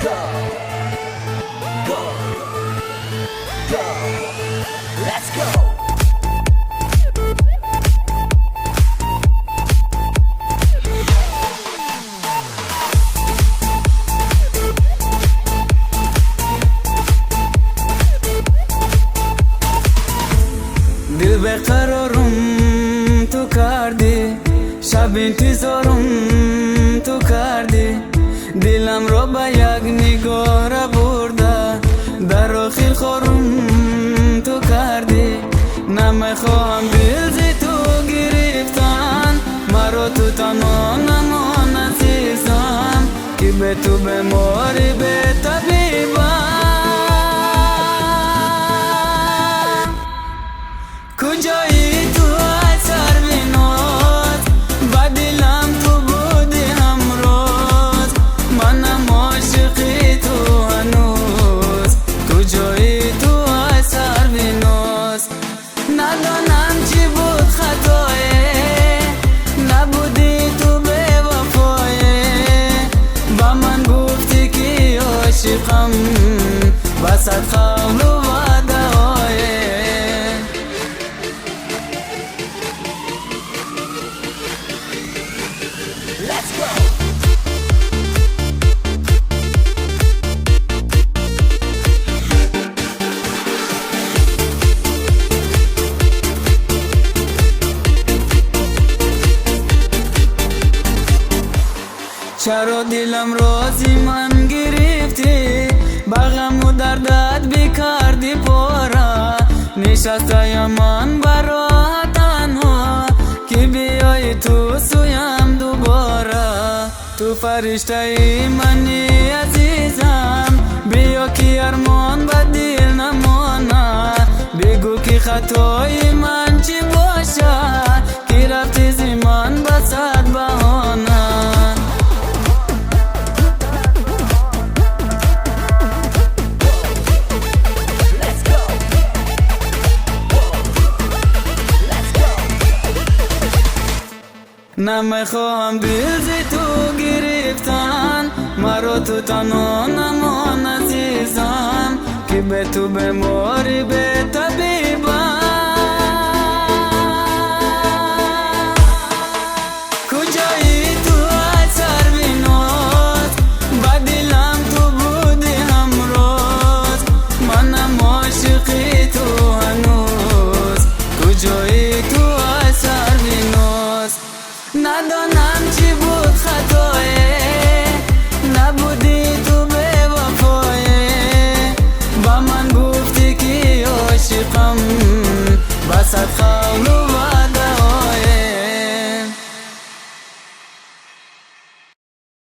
Go, go, go. Let's go. دل بقرارم تو کردی، شب انتظارم تو کردی، دلم را به یک نگاه را برده، در آخر خورم تو کردی. نمیخواهم دل زی تو گرفتن، مرا تو تنها نمان عزیزم، که به تو بماری به طبیبم. کجایی تو از سر بینات، با دلم تو بودی همراز، منم عاشقی تو هنوز. کجایی تو از سر بینات، ندانم چی بود خطایه، نبودی تو به وفایه، با من گفتی که عاشقم، بسد قول و وعده های. Let's go. چرا دلم رازی من گرفتی، با غم و دردت بکردی پاره، نشسته من برا تنها، که بیای تو سویم دوباره. تو فرشته ای منی عزیزم، بیا که ارمان به دل نمانه، بگو که خطای من چی باشه، که رفتی زی من به صد بهانه. نمیخواهم دل زی تو گرفتن، مرا تو تنها نمان عزیزم، که به تو بماری به طبیبم. کجایی تو از سر بینات، با دلم تو بودی همراز، منم عاشقی تو هنوز. کجایی تو از سر بینات، ندانم چی بود خطایه، نبودی تو به وفایه، با من گفتی که عاشقم،